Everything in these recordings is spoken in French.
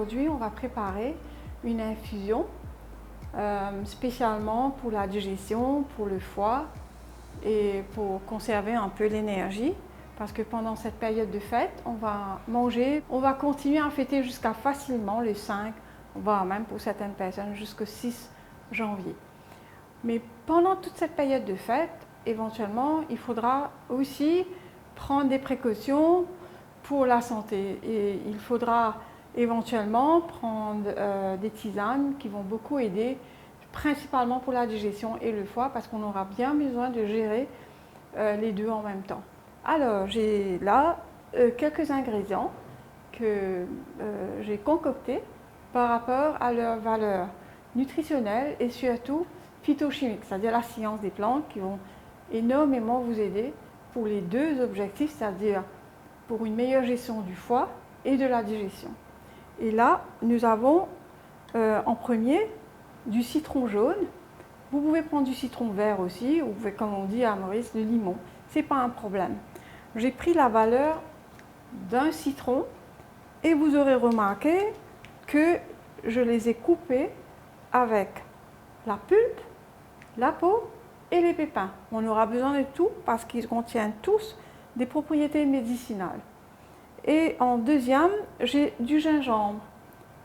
aujourd'hui, on va préparer une infusion spécialement pour la digestion, pour le foie et pour conserver un peu l'énergie. Parce que pendant cette période de fête, on va manger, on va continuer à fêter jusqu'à facilement le 5, voire même pour certaines personnes jusqu'au 6 janvier. Mais pendant toute cette période de fête, éventuellement, il faudra aussi prendre des précautions pour la santé. Et il faudra éventuellement prendre des tisanes qui vont beaucoup aider, principalement pour la digestion et le foie, parce qu'on aura bien besoin de gérer les deux en même temps. Alors, j'ai là quelques ingrédients que j'ai concoctés par rapport à leur valeur nutritionnelle et surtout phytochimique, c'est-à-dire la science des plantes qui vont énormément vous aider pour les deux objectifs, c'est-à-dire pour une meilleure gestion du foie et de la digestion. Et là, nous avons en premier du citron jaune. Vous pouvez prendre du citron vert aussi, ou vous pouvez, comme on dit à Maurice, du limon. Ce n'est pas un problème. J'ai pris la valeur d'un citron et vous aurez remarqué que je les ai coupés avec la pulpe, la peau et les pépins. On aura besoin de tout parce qu'ils contiennent tous des propriétés médicinales. Et en deuxième, j'ai du gingembre.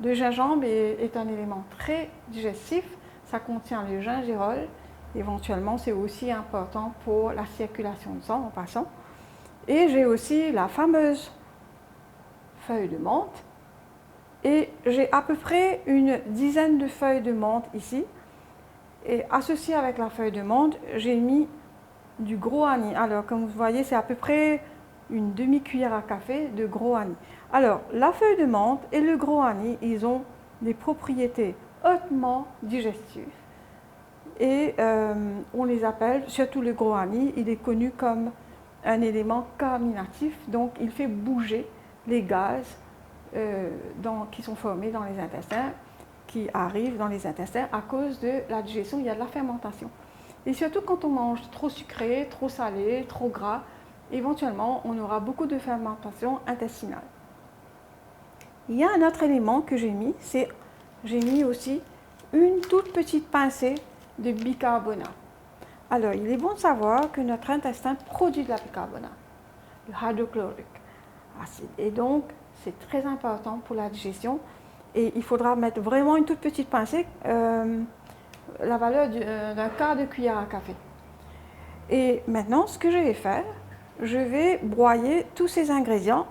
Le gingembre est un élément très digestif. Ça contient le gingérol. Éventuellement, c'est aussi important pour la circulation du sang en passant. Et j'ai aussi la fameuse feuille de menthe. Et j'ai à peu près une dizaine de feuilles de menthe ici. Et associé avec la feuille de menthe, j'ai mis du gros anis. Alors, comme vous voyez, c'est à peu près une demi-cuillère à café de gros anis. Alors, la feuille de menthe et le gros anis, ils ont des propriétés hautement digestives. Et on les appelle, surtout le gros anis, il est connu comme un élément carminatif, donc il fait bouger les gaz qui sont formés dans les intestins, qui arrivent dans les intestins à cause de la digestion, il y a de la fermentation. Et surtout quand on mange trop sucré, trop salé, trop gras, éventuellement on aura beaucoup de fermentation intestinale. Il y a un autre élément que j'ai mis, j'ai mis aussi une toute petite pincée de bicarbonate. Alors, il est bon de savoir que notre intestin produit de la bicarbonate, le hydrochlorique acide. Et donc, c'est très important pour la digestion. Et il faudra mettre vraiment une toute petite pincée, la valeur d'un quart de cuillère à café. Et maintenant, ce que je vais faire, je vais broyer tous ces ingrédients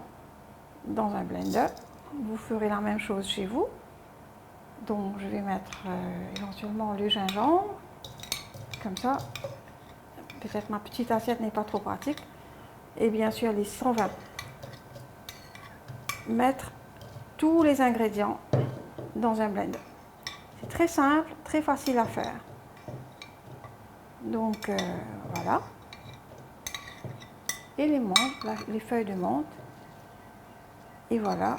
dans un blender. Vous ferez la même chose chez vous. Donc, je vais mettre éventuellement le gingembre, comme ça. Peut-être ma petite assiette n'est pas trop pratique. Et bien sûr, les citrons verts. Mettre tous les ingrédients dans un blender. C'est très simple, très facile à faire. Donc, voilà. Et les menthes, les feuilles de menthe. Et voilà.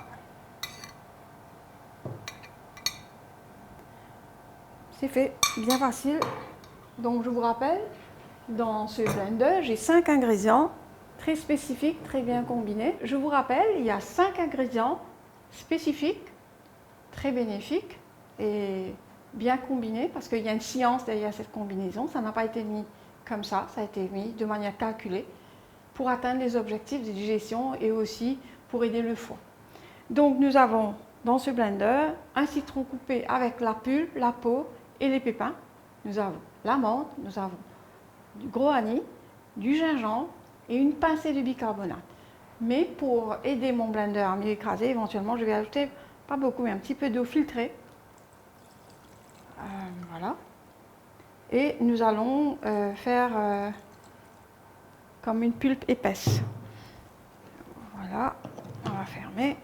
C'est fait, bien facile. Donc je vous rappelle, dans ce blender, j'ai 5 ingrédients très spécifiques, très bien combinés. Je vous rappelle, il y a 5 ingrédients spécifiques, très bénéfiques et bien combinés, parce qu'il y a une science derrière cette combinaison. Ça n'a pas été mis comme ça a été mis de manière calculée pour atteindre les objectifs de digestion et aussi pour aider le foie. Donc nous avons dans ce blender un citron coupé avec la pulpe, la peau et les pépins. Nous avons la menthe, nous avons du gros anis, du gingembre et une pincée de bicarbonate. Mais pour aider mon blender à mieux écraser, éventuellement, je vais ajouter, pas beaucoup, mais un petit peu d'eau filtrée. Voilà. Et nous allons faire comme une pulpe épaisse. Voilà, on va fermer.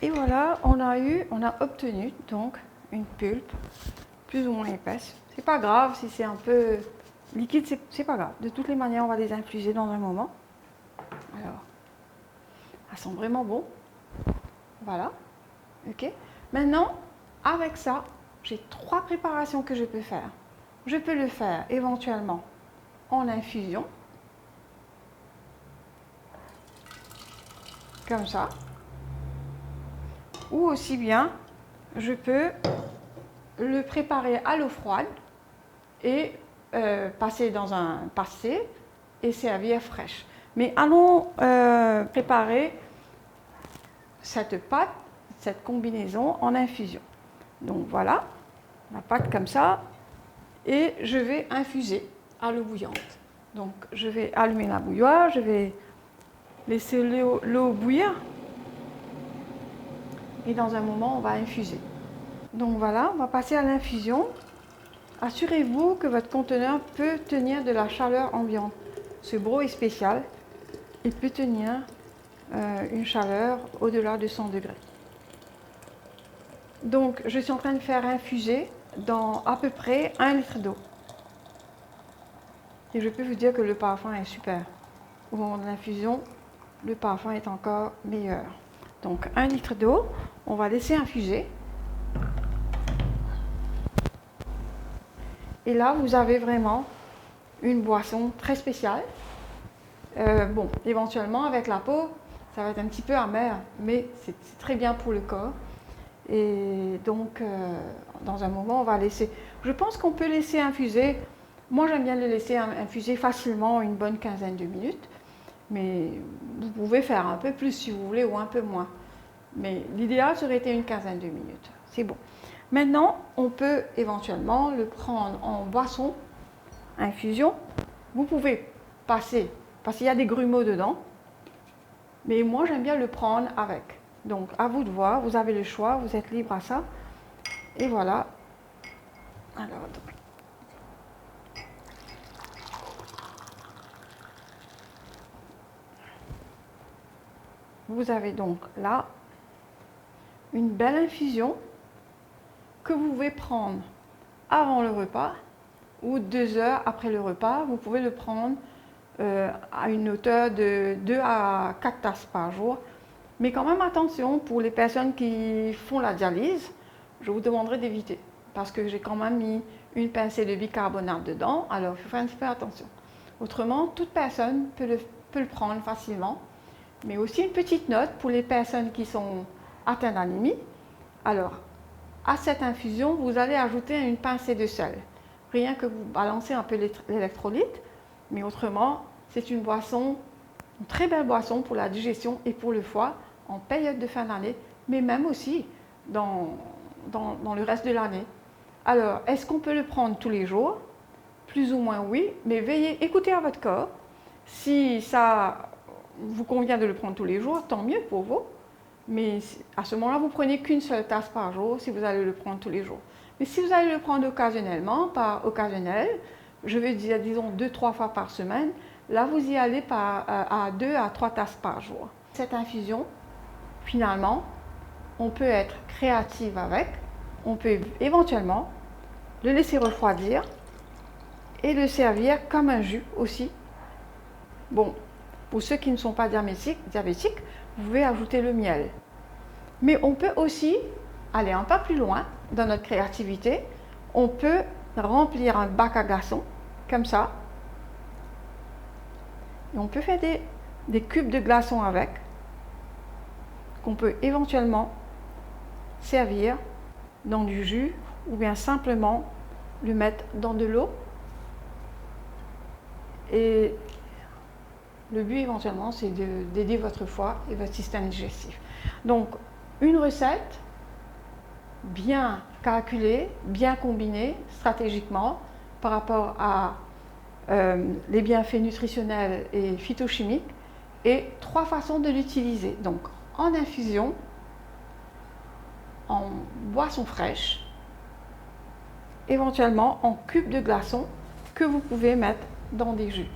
Et voilà, on a obtenu donc une pulpe plus ou moins épaisses. C'est pas grave si c'est un peu liquide, c'est pas grave. De toutes les manières, on va les infuser dans un moment. Alors, elles sont vraiment bon. Voilà. Ok. Maintenant, avec ça, j'ai 3 préparations que je peux faire. Je peux le faire éventuellement en infusion, comme ça, ou aussi bien, je peux le préparer à l'eau froide et passer dans un passé et servir fraîche. Mais allons préparer cette pâte, cette combinaison en infusion. Donc voilà, la pâte comme ça, et je vais infuser à l'eau bouillante. Donc je vais allumer la bouilloire, je vais laisser l'eau bouillir, et dans un moment on va infuser. Donc voilà, on va passer à l'infusion. Assurez-vous que votre conteneur peut tenir de la chaleur ambiante. Ce broc est spécial, il peut tenir une chaleur au-delà de 100 degrés. Donc je suis en train de faire infuser dans à peu près 1 litre d'eau. Et je peux vous dire que le parfum est super. Au moment de l'infusion, le parfum est encore meilleur. Donc 1 litre d'eau, on va laisser infuser. Et là, vous avez vraiment une boisson très spéciale. Bon, éventuellement, avec la peau, ça va être un petit peu amer, mais c'est très bien pour le corps. Et donc, dans un moment, on va laisser... Je pense qu'on peut laisser infuser. Moi, j'aime bien le laisser infuser facilement une bonne quinzaine de minutes. Mais vous pouvez faire un peu plus si vous voulez ou un peu moins. Mais l'idéal serait été une quinzaine de minutes. C'est bon. Maintenant, on peut éventuellement le prendre en boisson, infusion. Vous pouvez passer, parce qu'il y a des grumeaux dedans, mais moi j'aime bien le prendre avec. Donc à vous de voir, vous avez le choix, vous êtes libre à ça. Et voilà. Alors, vous avez donc là une belle infusion que vous pouvez prendre avant le repas ou 2 heures après le repas. Vous pouvez le prendre à une hauteur de 2 à 4 tasses par jour. Mais quand même attention, pour les personnes qui font la dialyse, je vous demanderai d'éviter parce que j'ai quand même mis une pincée de bicarbonate dedans, alors il faut faire un petit peu attention. Autrement, toute personne peut le prendre facilement. Mais aussi une petite note pour les personnes qui sont atteintes d'anémie. Alors, à cette infusion, vous allez ajouter une pincée de sel. Rien que vous balancez un peu l'électrolyte, mais autrement, c'est une boisson, une très belle boisson pour la digestion et pour le foie en période de fin d'année, mais même aussi dans le reste de l'année. Alors, est-ce qu'on peut le prendre tous les jours? Plus ou moins oui, mais veillez, écoutez à votre corps. Si ça vous convient de le prendre tous les jours, tant mieux pour vous. Mais à ce moment-là, vous prenez qu'une seule tasse par jour si vous allez le prendre tous les jours. Mais si vous allez le prendre occasionnellement, par occasionnel, je vais dire, disons 2-3 fois par semaine, là vous y allez à 2 à 3 tasses par jour. Cette infusion, finalement, on peut être créative avec, on peut éventuellement le laisser refroidir et le servir comme un jus aussi. Bon, pour ceux qui ne sont pas diabétiques, vous pouvez ajouter le miel. Mais on peut aussi aller un pas plus loin dans notre créativité. On peut remplir un bac à glaçons, comme ça. Et on peut faire des cubes de glaçons avec, qu'on peut éventuellement servir dans du jus ou bien simplement le mettre dans de l'eau. Et le but éventuellement, c'est d'aider votre foie et votre système digestif. Donc, une recette bien calculée, bien combinée stratégiquement par rapport à les bienfaits nutritionnels et phytochimiques et 3 façons de l'utiliser. Donc, en infusion, en boisson fraîche, éventuellement en cubes de glaçons que vous pouvez mettre dans des jus.